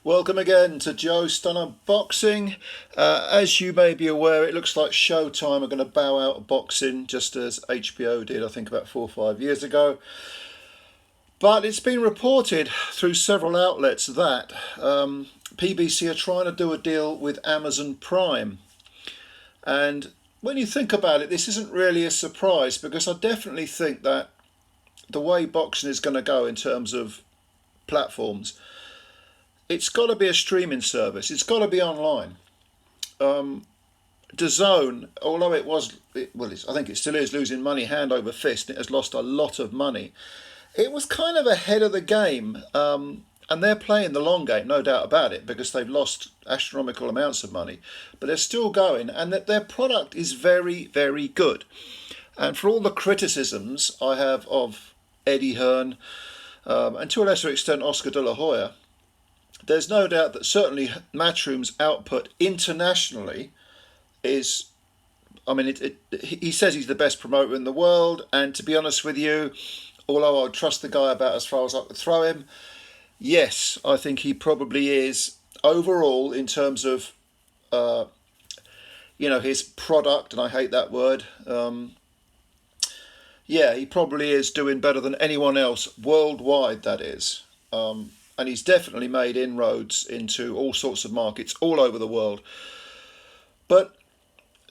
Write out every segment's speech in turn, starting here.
Welcome again to Joe Stunner Boxing. As you may be aware, it looks like Showtime are going to bow out of boxing, just as HBO did, I think, about 4 or 5 years ago. But it's been reported through several outlets that PBC are trying to do a deal with Amazon Prime. And when you think about it, this isn't really a surprise because I definitely think that the way boxing is going to go in terms of platforms, it's got to be a streaming service. It's got to be online. DAZN, although I think it still is losing money hand over fist. It has lost a lot of money. It was kind of ahead of the game, and they're playing the long game, no doubt about it, because they've lost astronomical amounts of money, but they're still going, and that their product is very, very good. And for all the criticisms I have of Eddie Hearn, and to a lesser extent Oscar De La Hoya, there's no doubt that certainly Matchroom's output internationally is, he says he's the best promoter in the world, and to be honest with you, although I would trust the guy about as far as I could throw him, yes, I think he probably is overall in terms of, his product, and I hate that word, he probably is doing better than anyone else worldwide, that is. And he's definitely made inroads into all sorts of markets all over the world. But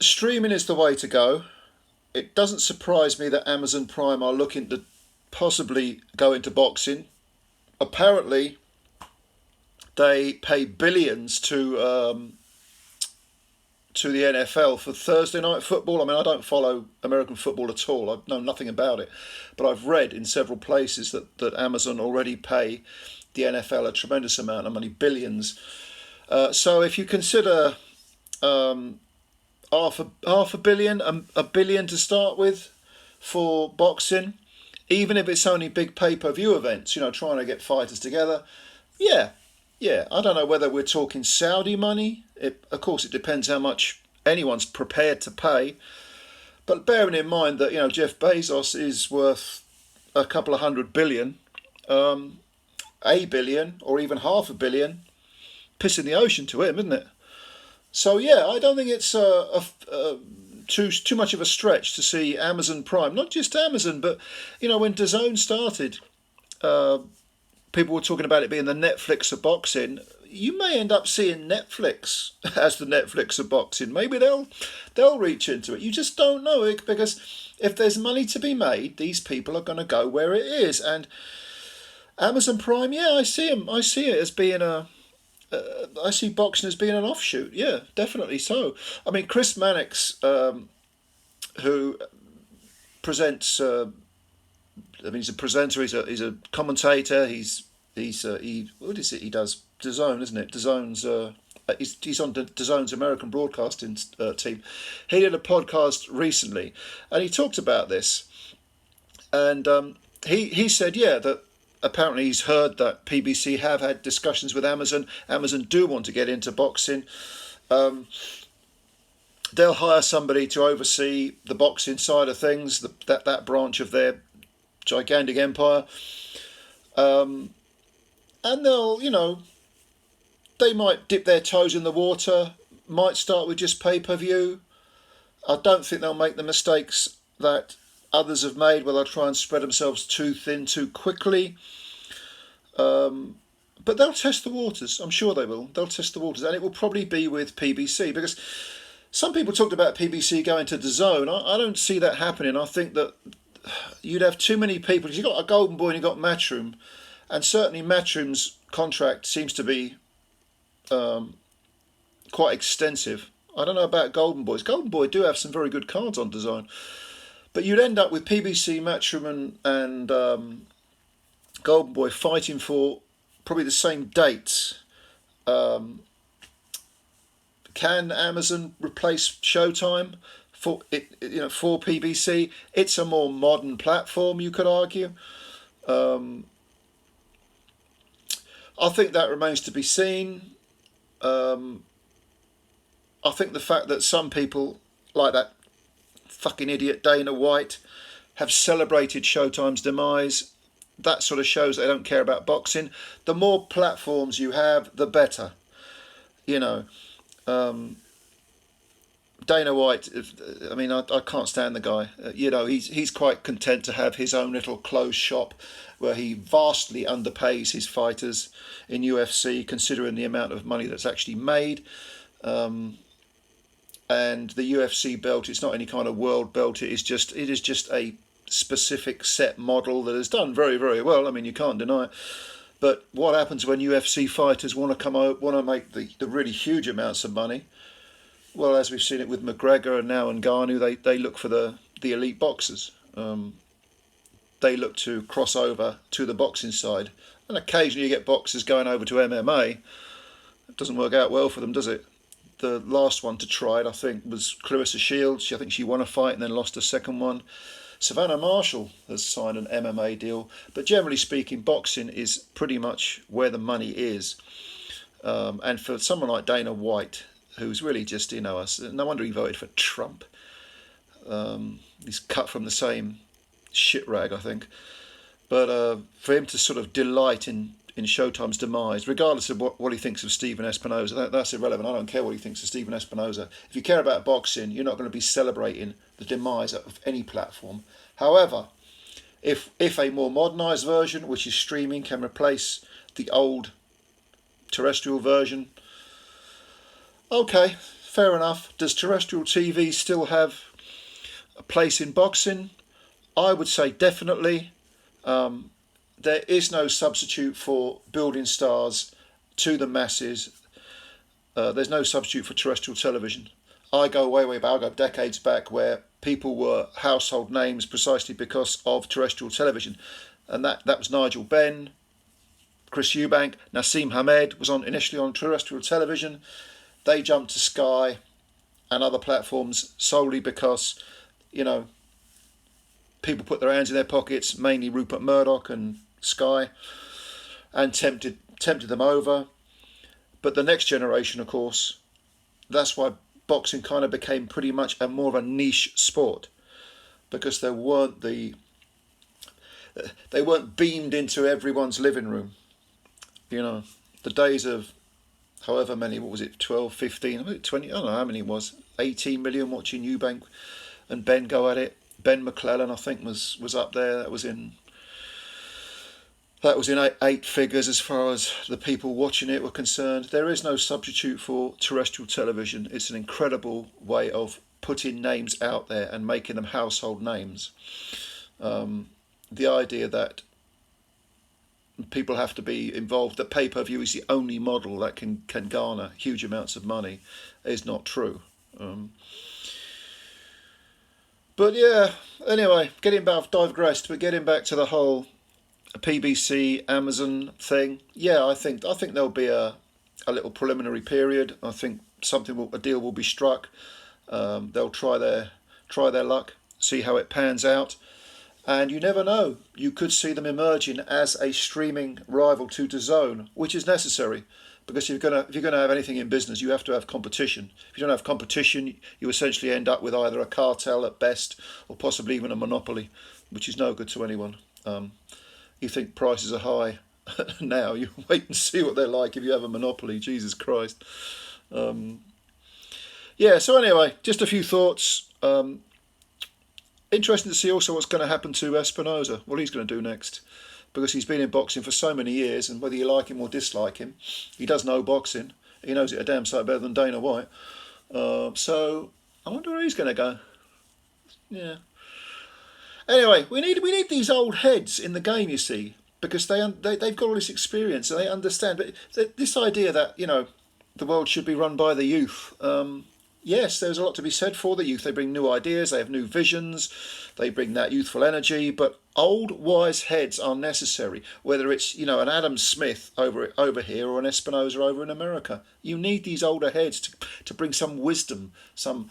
streaming is the way to go. It doesn't surprise me that Amazon Prime are looking to possibly go into boxing. Apparently, they pay billions to the NFL for Thursday night football. I mean, I don't follow American football at all. I know nothing about it. But I've read in several places that Amazon already pay the NFL a tremendous amount of money, billions. So if you consider half a billion, a billion to start with for boxing, even if it's only big pay-per-view events, trying to get fighters together, yeah. I don't know whether we're talking Saudi money. Of course, it depends how much anyone's prepared to pay. But bearing in mind that, Jeff Bezos is worth a couple of $100 billion, a billion or even half a billion, piss in the ocean to him, isn't it? So I don't think it's too much of a stretch to see Amazon Prime, not just Amazon, but when DAZN started, people were talking about it being the Netflix of boxing. You may end up seeing Netflix as the Netflix of boxing. Maybe they'll reach into it. You just don't know, because if there's money to be made, these people are going to go where it is. And Amazon Prime, I see them. I see it as being I see boxing as being an offshoot. Yeah, definitely so. I mean, Chris Mannix, who presents, he's a presenter. He's a commentator. What is it? He does DAZN, isn't it? DAZN's. He's on DAZN's American broadcasting team. He did a podcast recently, and he talked about this, and he said, that apparently he's heard that PBC have had discussions with Amazon. Amazon do want to get into boxing. They'll hire somebody to oversee the boxing side of things, that branch of their gigantic empire. And they'll, they might dip their toes in the water, might start with just pay-per-view. I don't think they'll make the mistakes that others have made where they'll try and spread themselves too thin too quickly. But they'll test the waters. I'm sure they will. They'll test the waters. And it will probably be with PBC, because some people talked about PBC going to DAZN. I don't see that happening. I think that you'd have too many people. Because you've got a Golden Boy and you've got Matchroom. And certainly Matchroom's contract seems to be quite extensive. I don't know about Golden Boys. Golden Boy do have some very good cards on DAZN. But you'd end up with PBC, Matchroom and Golden Boy fighting for probably the same dates. Can Amazon replace Showtime for for PBC? It's a more modern platform, you could argue. I think that remains to be seen. I think the fact that some people like that fucking idiot Dana White have celebrated Showtime's demise, that sort of shows they don't care about boxing. The more platforms you have, the better. You know, um, Dana White. I mean, I can't stand the guy. He's quite content to have his own little closed shop, where he vastly underpays his fighters in UFC, considering the amount of money that's actually made. Um, and the UFC belt, it's not any kind of world belt. It is just a specific set model that has done very, very well. I mean, you can't deny it. But what happens when UFC fighters want to come out, want to make the really huge amounts of money? Well, as we've seen it with McGregor and now Ngannou, they look for the elite boxers. They look to cross over to the boxing side. And occasionally you get boxers going over to MMA. It doesn't work out well for them, does it? The last one to try it, I think, was Clarissa Shields. I think she won a fight and then lost a second one. Savannah Marshall has signed an MMA deal. But generally speaking, boxing is pretty much where the money is. And for someone like Dana White, who's really just, no wonder he voted for Trump. He's cut from the same shit rag, I think. But for him to sort of delight in Showtime's demise, regardless of what he thinks of Stephen Espinoza, that's irrelevant. I don't care what he thinks of Stephen Espinoza. If you care about boxing, you're not going to be celebrating the demise of any platform. However, if a more modernised version, which is streaming, can replace the old terrestrial version, okay, fair enough. Does terrestrial TV still have a place in boxing? I would say definitely. There is no substitute for building stars to the masses. There's no substitute for terrestrial television. I go way back. I go decades back, where people were household names precisely because of terrestrial television, and that was Nigel Benn, Chris Eubank, Nassim Hamed was initially on terrestrial television. They jumped to Sky and other platforms solely because, people put their hands in their pockets, mainly Rupert Murdoch and Sky, and tempted them over. But the next generation, of course, that's why boxing kind of became pretty much more of a niche sport, because they weren't beamed into everyone's living room. The days of however many, what was it, 12, 15, 20, I don't know how many it was, 18 million watching Eubank and Ben go at it. Ben McClellan, I think, was up there. That was in eight figures as far as the people watching it were concerned. There is no substitute for terrestrial television. It's an incredible way of putting names out there and making them household names. The idea that people have to be involved, that pay-per-view is the only model that can garner huge amounts of money, is not true. But yeah, anyway, I've digressed, but getting back to the whole PBC Amazon thing, yeah, I think there'll be a little preliminary period. I think a deal will be struck. They'll try their luck, see how it pans out, and you never know. You could see them emerging as a streaming rival to DAZN, which is necessary, because if you're gonna have anything in business, you have to have competition. If you don't have competition, you essentially end up with either a cartel at best, or possibly even a monopoly, which is no good to anyone. You think prices are high now, you wait and see what they're like if you have a monopoly. Jesus Christ. Yeah, so anyway, just a few thoughts. Interesting to see also what's going to happen to Espinoza, what he's going to do next, because he's been in boxing for so many years, and whether you like him or dislike him, he does know boxing. He knows it a damn sight better than Dana White. So I wonder where he's going to go. Yeah. Anyway, we need these old heads in the game, you see, because they've got all this experience and they understand. But this idea that the world should be run by the youth. Yes, there's a lot to be said for the youth. They bring new ideas, they have new visions, they bring that youthful energy. But old wise heads are necessary. Whether it's an Adam Smith over here or an Espinoza over in America, you need these older heads to bring some wisdom, some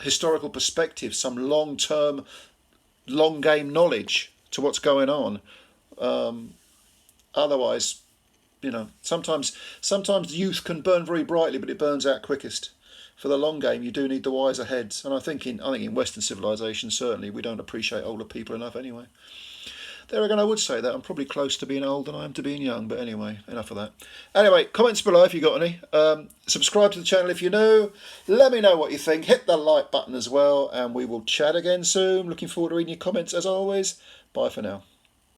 historical perspective, some long-term, long-game knowledge to what's going on. Otherwise, sometimes youth can burn very brightly, but it burns out quickest. For the long game, you do need the wiser heads, and I think in Western civilization, certainly, we don't appreciate older people enough anyway. There again, I would say that I'm probably close to being old than I am to being young. But anyway, enough of that. Anyway, comments below if you got any. Subscribe to the channel if you're new. Let me know what you think. Hit the like button as well, and we will chat again soon. Looking forward to reading your comments as always. Bye for now.